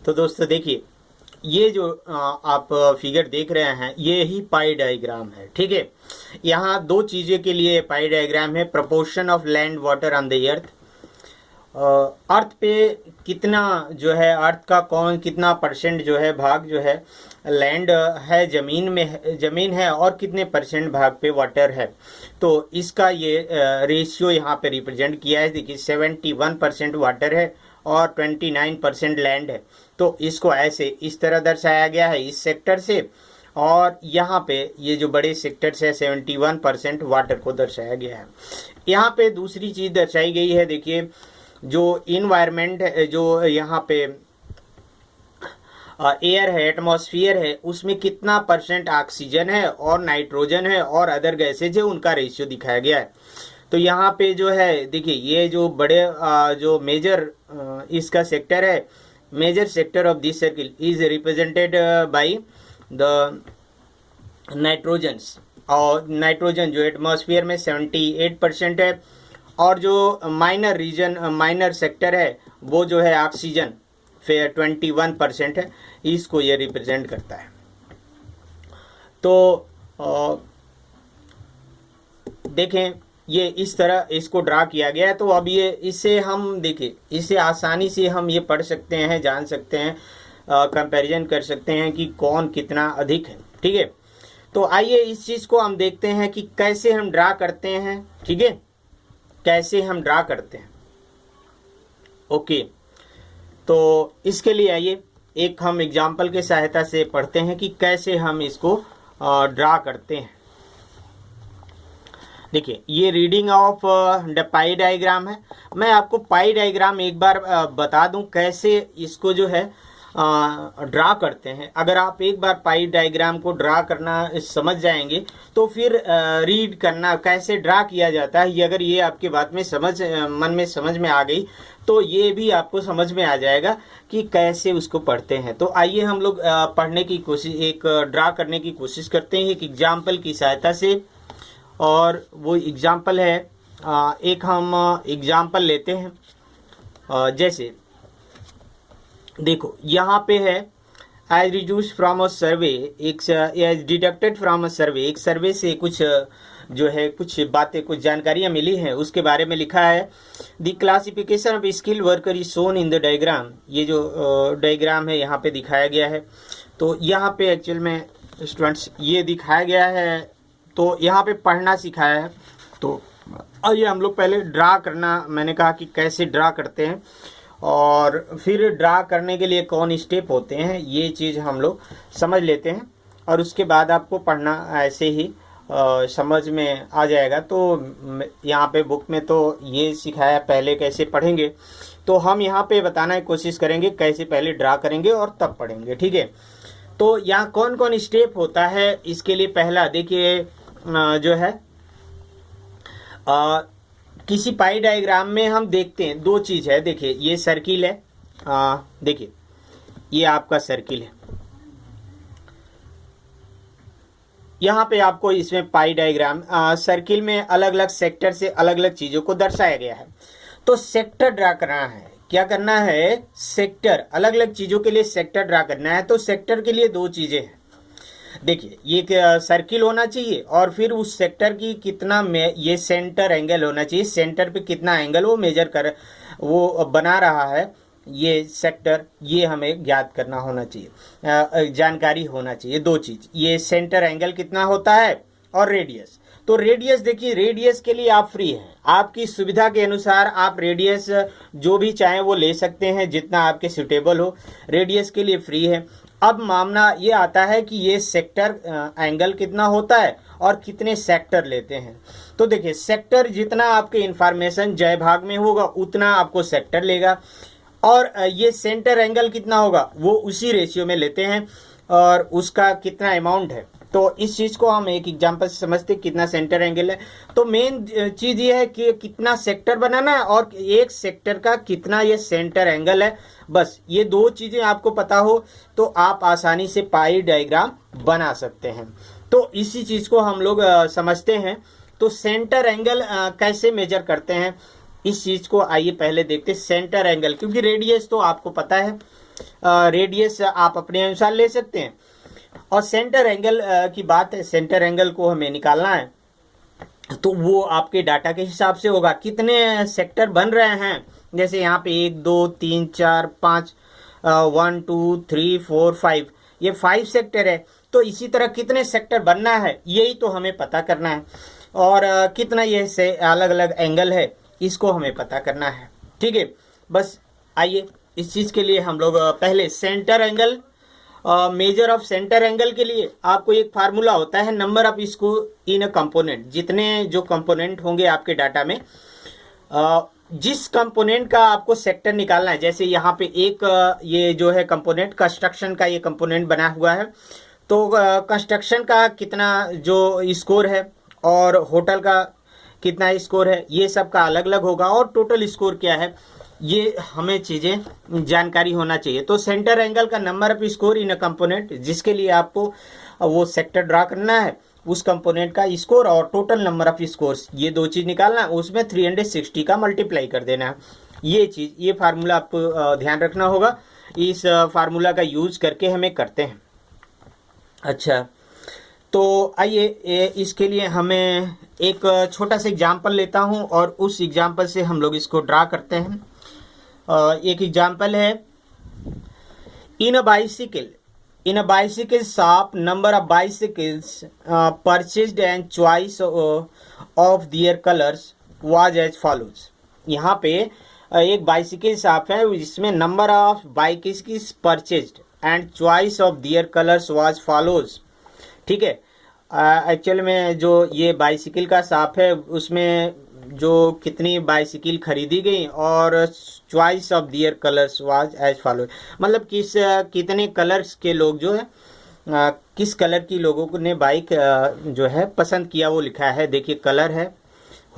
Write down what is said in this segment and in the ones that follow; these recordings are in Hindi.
तो दोस्तों देखिए, ये जो आप फिगर देख रहे हैं ये ही पाई डायग्राम है। ठीक है, यहाँ दो चीज़ें के लिए पाई डायग्राम है। Proportion of land water on the earth, earth पे कितना जो है, अर्थ का कौन कितना परसेंट जो है भाग जो है लैंड है, ज़मीन में ज़मीन है, और कितने परसेंट भाग पे वाटर है। तो इसका ये रेशियो यहाँ पे रिप्रेजेंट किया है। देखिए 71% वाटर है और 29% लैंड है। तो इसको ऐसे इस तरह दर्शाया गया है इस सेक्टर से, और यहाँ पे ये जो बड़े सेक्टर्स है 71% वाटर को दर्शाया गया है। यहाँ पे दूसरी चीज़ दर्शाई गई है, देखिए जो इन्वायरमेंट है, जो यहाँ पे एयर है, एटमॉस्फेयर है, उसमें कितना परसेंट ऑक्सीजन है और नाइट्रोजन है और अदर गैसेज है, उनका रेशियो दिखाया गया है। तो यहाँ पे जो है देखिए, ये जो बड़े जो मेजर इसका सेक्टर है, major sector of this circle is represented by the nitrogens, और नाइट्रोजन जो एटमॉस्फेयर में 78% है, और जो माइनर रीजन माइनर सेक्टर है वो जो है ऑक्सीजन फिर 21% है। इसको ये रिप्रेजेंट करता है। तो देखें ये इस तरह इसको ड्रा किया गया है। तो अब ये इससे हम देखिए, इससे आसानी से हम ये पढ़ सकते हैं, जान सकते हैं, कंपैरिजन कर सकते हैं कि कौन कितना अधिक है। ठीक है, तो आइए इस चीज़ को हम देखते हैं कि कैसे हम ड्रा करते हैं। ठीक है, कैसे हम ड्रा करते हैं। ओके, तो इसके लिए आइए एक हम एग्जाम्पल के सहायता से पढ़ते हैं कि कैसे हम इसको ड्रा करते हैं। देखिए ये reading of the pi diagram है। मैं आपको पाई डायग्राम एक बार बता दूं कैसे इसको जो है ड्रा करते हैं। अगर आप एक बार पाई डायग्राम को ड्रा करना समझ जाएंगे तो फिर रीड करना कैसे ड्रा किया जाता है, ये अगर ये आपके बात में मन में समझ में आ गई तो ये भी आपको समझ में आ जाएगा कि कैसे उसको पढ़ते हैं। तो आइए हम लोग पढ़ने की कोशिश, एक ड्रा करने की कोशिश करते हैं एक एग्जाम्पल की सहायता से। और वो एग्जाम्पल है, एक हम एग्जाम्पल लेते हैं। जैसे देखो यहाँ पे है एज रिड्यूस फ्रॉम अ सर्वे, एक एज डिडक्टेड फ्रॉम अ सर्वे, एक सर्वे से कुछ जो है कुछ बातें, कुछ जानकारियाँ मिली हैं, उसके बारे में लिखा है। The classification of skill worker is shown in the diagram. ये जो डायग्राम है यहाँ पे दिखाया गया है। तो यहाँ पे एक्चुअल में स्टूडेंट्स ये दिखाया गया है, तो यहाँ पे पढ़ना सिखाया है। तो आइए हम लोग पहले ड्रा करना, मैंने कहा कि कैसे ड्रा करते हैं और फिर ड्रा करने के लिए कौन स्टेप होते हैं, ये चीज़ हम लोग समझ लेते हैं और उसके बाद आपको पढ़ना ऐसे ही समझ में आ जाएगा। तो यहाँ पे बुक में तो ये सिखाया पहले कैसे पढ़ेंगे, तो हम यहाँ पे बताना की कोशिश करेंगे कैसे पहले ड्रा करेंगे और तब पढ़ेंगे। ठीक है, तो यहाँ कौन कौन स्टेप होता है इसके लिए। पहला देखिए जो है किसी पाई डायग्राम में हम देखते हैं दो चीज़ है। देखिए ये सर्किल है, देखिए ये आपका सर्किल है। यहाँ पे आपको इसमें पाई डायग्राम सर्किल में अलग अलग सेक्टर से अलग अलग चीज़ों को दर्शाया गया है। तो सेक्टर ड्रा करना है, क्या करना है, सेक्टर, अलग अलग चीज़ों के लिए सेक्टर ड्रा करना है। तो सेक्टर के लिए दो चीज़ें हैं। देखिए ये सर्किल होना चाहिए और फिर उस सेक्टर की कितना में ये सेंटर एंगल होना चाहिए, सेंटर पे कितना एंगल वो मेजर कर वो बना रहा है ये सेक्टर, ये हमें ज्ञात करना होना चाहिए, जानकारी होना चाहिए। दो चीज़, ये सेंटर एंगल कितना होता है और रेडियस। तो रेडियस देखिए, रेडियस के लिए आप फ्री हैं, आपकी सुविधा के अनुसार आप रेडियस जो भी चाहें वो ले सकते हैं, जितना आपके सुटेबल हो, रेडियस के लिए फ्री है। अब मामला ये आता है कि ये सेक्टर एंगल कितना होता है और कितने सेक्टर लेते हैं। तो देखिए सेक्टर जितना आपके इंफॉर्मेशन जय भाग में होगा उतना आपको सेक्टर लेगा, और ये सेंटर एंगल कितना होगा वो उसी रेशियो में लेते हैं और उसका कितना अमाउंट है। तो इस चीज़ को हम एक एग्जांपल से समझते कितना सेंटर एंगल है। तो मेन चीज़ ये है कि कितना सेक्टर बनाना है और एक सेक्टर का कितना ये सेंटर एंगल है। बस ये दो चीज़ें आपको पता हो तो आप आसानी से पाई डायग्राम बना सकते हैं। तो इसी चीज़ को हम लोग समझते हैं। तो सेंटर एंगल कैसे मेजर करते हैं इस चीज़ को आइए पहले देखते हैं। सेंटर एंगल, क्योंकि रेडियस तो आपको पता है रेडियस आप अपने अनुसार ले सकते हैं। और सेंटर एंगल की बात है, सेंटर एंगल को हमें निकालना है तो वो आपके डाटा के हिसाब से होगा। कितने सेक्टर बन रहे हैं, जैसे यहाँ पे 1 2 3 4 5 1 2 3 4 5, ये 5 सेक्टर है। तो इसी तरह कितने सेक्टर बनना है यही तो हमें पता करना है। और कितना ये से अलग अलग एंगल है इसको हमें पता करना है। ठीक है, बस आइए इस चीज़ के लिए हम लोग पहले centre angle, measure of centre angle के लिए आपको एक फार्मूला होता है, नंबर ऑफ इसको इन अ कंपोनेंट। जितने जो कंपोनेंट होंगे आपके डाटा में, जिस कंपोनेंट का आपको सेक्टर निकालना है, जैसे यहाँ पे एक ये जो है कंपोनेंट कंस्ट्रक्शन का ये कंपोनेंट बना हुआ है, तो कंस्ट्रक्शन का कितना जो स्कोर है और होटल का कितना स्कोर है ये सब का अलग अलग होगा, और टोटल स्कोर क्या है ये हमें चीज़ें जानकारी होना चाहिए। तो सेंटर एंगल का number off score in a component, जिसके लिए आपको वो सेक्टर ड्रा करना है, उस कंपोनेंट का स्कोर और टोटल नंबर ऑफ स्कोर्स, ये दो चीज़ निकालना है, उसमें 360 का मल्टीप्लाई कर देना है। ये चीज़, ये फार्मूला आपको ध्यान रखना होगा। इस फार्मूला का यूज करके हमें करते हैं। अच्छा, तो आइए इसके लिए हमें एक छोटा सा एग्जाम्पल लेता हूँ और उस एग्जाम्पल से हम लोग इसको ड्रा करते हैं। एक एग्जाम्पल है, इन a bicycle shop, number of bicycles purchased and choice of their colors was as follows। यहाँ पे एक बाइसिकल शॉप है जिसमें number of bicycles purchased and choice of their colours was follows. ठीक है, एक्चुअल में जो ये बाइसिकल का शॉप है उसमें जो कितनी बाइसिकल खरीदी गई और choice of their colours was as follow, मतलब कितने कलर्स के लोग जो है किस कलर की लोगों ने बाइक जो है पसंद किया वो लिखा है। देखिए कलर है,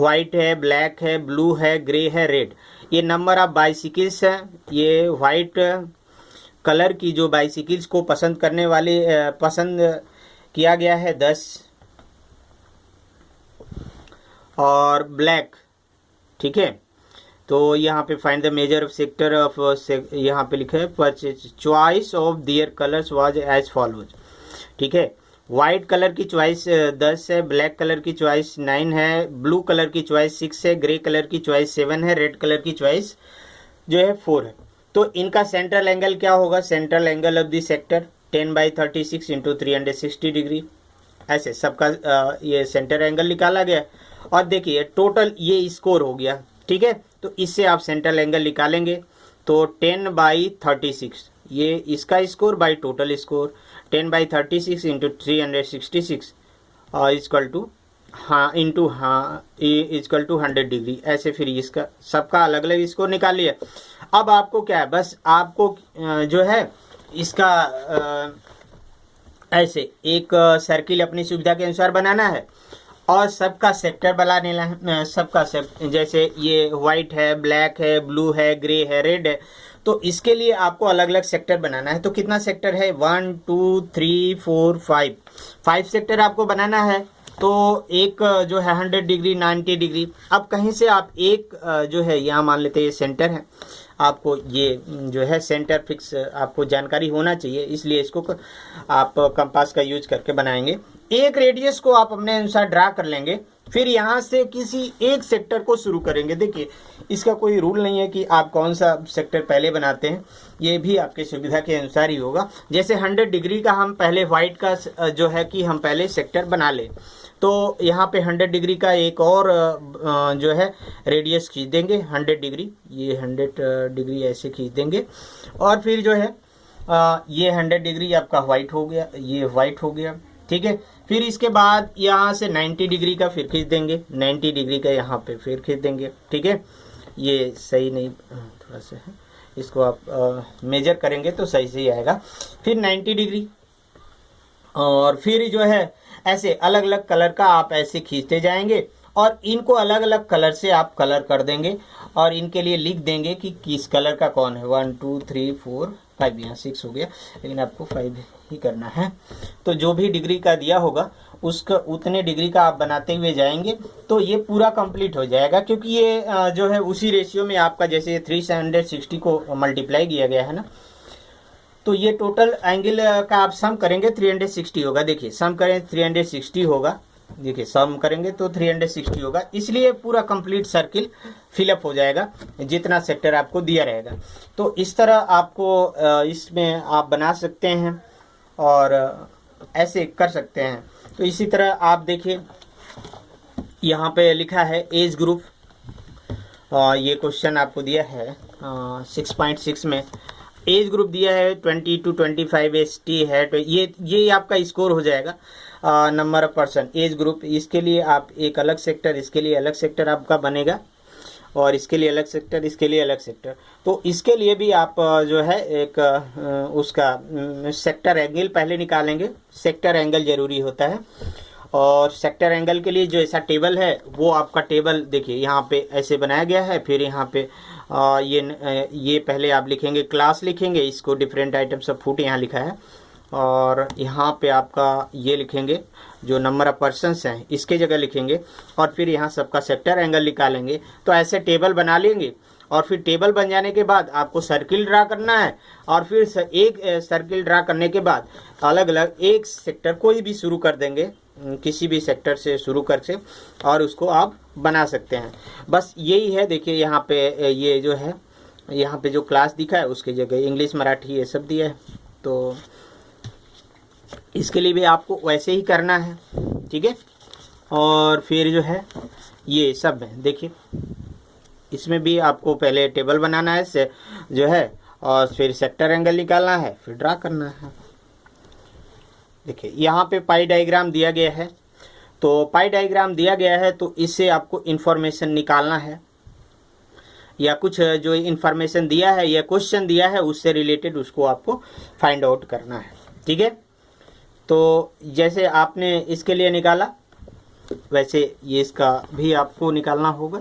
वाइट है, ब्लैक है, ब्लू है, ग्रे है, रेड। ये नंबर ऑफ बाइसिकल्स है। ये वाइट कलर की जो बाइसिकल्स को पसंद करने वाले पसंद किया गया है 10, और ब्लैक। ठीक है, तो यहाँ पे find the major of sector of, यहाँ पे लिखा है purchase choice of their colours was as follows. ठीक है, वाइट कलर की चॉइस 10 है, ब्लैक कलर की चॉइस 9 है, ब्लू कलर की चॉइस 6 है, ग्रे कलर की चॉइस 7 है, रेड कलर की चॉइस जो है 4 है। तो इनका सेंट्रल एंगल क्या होगा? Central angle of the sector 10/36 into 360 degree. ऐसे सबका ये सेंटर एंगल निकाला गया। और देखिए टोटल ये स्कोर हो गया। ठीक है, तो इससे आप सेंट्रल एंगल निकालेंगे तो 10/36 ये इसका score by total score, 10/36 into 366 equal to into equal to 100 degree. ऐसे फिर इसका सबका अलग अलग स्कोर निकाल लिया। अब आपको क्या है, बस आपको जो है इसका ऐसे एक सर्किल अपनी सुविधा के अनुसार बनाना है और सबका सेक्टर बनाने है। सबका जैसे ये वाइट है, ब्लैक है, ब्लू है, ग्रे है, रेड है, तो इसके लिए आपको अलग अलग सेक्टर बनाना है। तो कितना सेक्टर है? 1 2 3 4 5 सेक्टर आपको बनाना है। तो एक जो है 100 डिग्री, 90 डिग्री। अब कहीं से आप एक जो है यहाँ मान लेते हैं ये सेंटर है, आपको ये जो है सेंटर फिक्स आपको जानकारी होना चाहिए, इसलिए इसको आप कंपास का यूज करके बनाएंगे। एक रेडियस को आप अपने अनुसार ड्रा कर लेंगे, फिर यहाँ से किसी एक सेक्टर को शुरू करेंगे। देखिए इसका कोई रूल नहीं है कि आप कौन सा सेक्टर पहले बनाते हैं, ये भी आपके सुविधा के अनुसार ही होगा। जैसे 100 डिग्री का हम पहले वाइट का जो है कि हम पहले सेक्टर बना लें, तो यहाँ पे 100 डिग्री का एक और जो है रेडियस खींच देंगे 100 डिग्री, ये 100 डिग्री ऐसे खींच देंगे। और फिर जो है ये 100 डिग्री आपका वाइट हो गया, ये वाइट हो गया। ठीक है, फिर इसके बाद यहाँ से 90 डिग्री का फिर खींच देंगे, 90 डिग्री का यहाँ पे फिर खींच देंगे। ठीक है, ये सही नहीं थोड़ा सा है, इसको आप मेजर करेंगे तो सही से ही आएगा। फिर 90 डिग्री, और फिर जो है ऐसे अलग अलग कलर का आप ऐसे खींचते जाएंगे और इनको अलग अलग कलर से आप कलर कर देंगे और इनके लिए लिख देंगे कि किस कलर का कौन है। 1 2 3 4 5, यहाँ 6 हो गया, लेकिन आपको 5 ही करना है। तो जो भी डिग्री का दिया होगा उसका उतने डिग्री का आप बनाते हुए जाएंगे तो ये पूरा कंप्लीट हो जाएगा, क्योंकि ये जो है उसी रेशियो में आपका जैसे 360 को मल्टीप्लाई किया गया है ना, तो ये टोटल एंगल का आप सम करेंगे 360 होगा। देखिए सम करें 360 होगा, देखिए सम करेंगे तो 360 होगा, इसलिए पूरा कंप्लीट सर्किल फिलअप हो जाएगा जितना सेक्टर आपको दिया रहेगा। तो इस तरह आपको इसमें आप बना सकते हैं और ऐसे कर सकते हैं। तो इसी तरह आप देखिए यहाँ पे लिखा है एज ग्रुप, ये क्वेश्चन आपको दिया है 6.6 में एज ग्रुप दिया है 20 to 25 ST है। तो ये आपका स्कोर हो जाएगा number of person age group. इसके लिए आप एक अलग सेक्टर, इसके लिए अलग सेक्टर आपका बनेगा और इसके लिए अलग सेक्टर, इसके लिए अलग सेक्टर। तो इसके लिए भी आप जो है एक उसका सेक्टर एंगल पहले निकालेंगे। सेक्टर एंगल ज़रूरी होता है और सेक्टर एंगल के लिए जो ऐसा टेबल है वो आपका टेबल देखिए यहाँ पे ऐसे बनाया गया है। फिर यहाँ पे ये पहले आप लिखेंगे क्लास लिखेंगे, इसको डिफरेंट आइटम्स ऑफ फूड यहाँ लिखा है और यहाँ पे आपका ये लिखेंगे जो नंबर ऑफ पर्सन्स हैं इसके जगह लिखेंगे और फिर यहाँ सबका सेक्टर एंगल निकालेंगे। तो ऐसे टेबल बना लेंगे और फिर टेबल बन जाने के बाद आपको सर्किल ड्रा करना है और फिर एक सर्किल ड्रा करने के बाद अलग अलग एक सेक्टर कोई भी शुरू कर देंगे, किसी भी सेक्टर से शुरू करके और उसको आप बना सकते हैं। बस यही है। देखिए यहाँ पे ये जो है यहाँ पे जो क्लास दिखा है उसकी जगह इंग्लिश मराठी ये सब दिया है। तो इसके लिए भी आपको वैसे ही करना है, ठीक है। और फिर जो है ये सब है, देखिए इसमें भी आपको पहले टेबल बनाना है से जो है और फिर सेक्टर एंगल निकालना है, फिर ड्रा करना है। देखिए यहाँ पे पाई डायग्राम दिया गया है। तो पाई डायग्राम दिया गया है तो इससे आपको इन्फॉर्मेशन निकालना है या कुछ जो इन्फॉर्मेशन दिया है या क्वेश्चन दिया है उससे रिलेटेड उसको आपको फाइंड आउट करना है, ठीक है। तो जैसे आपने इसके लिए निकाला वैसे ये इसका भी आपको निकालना होगा।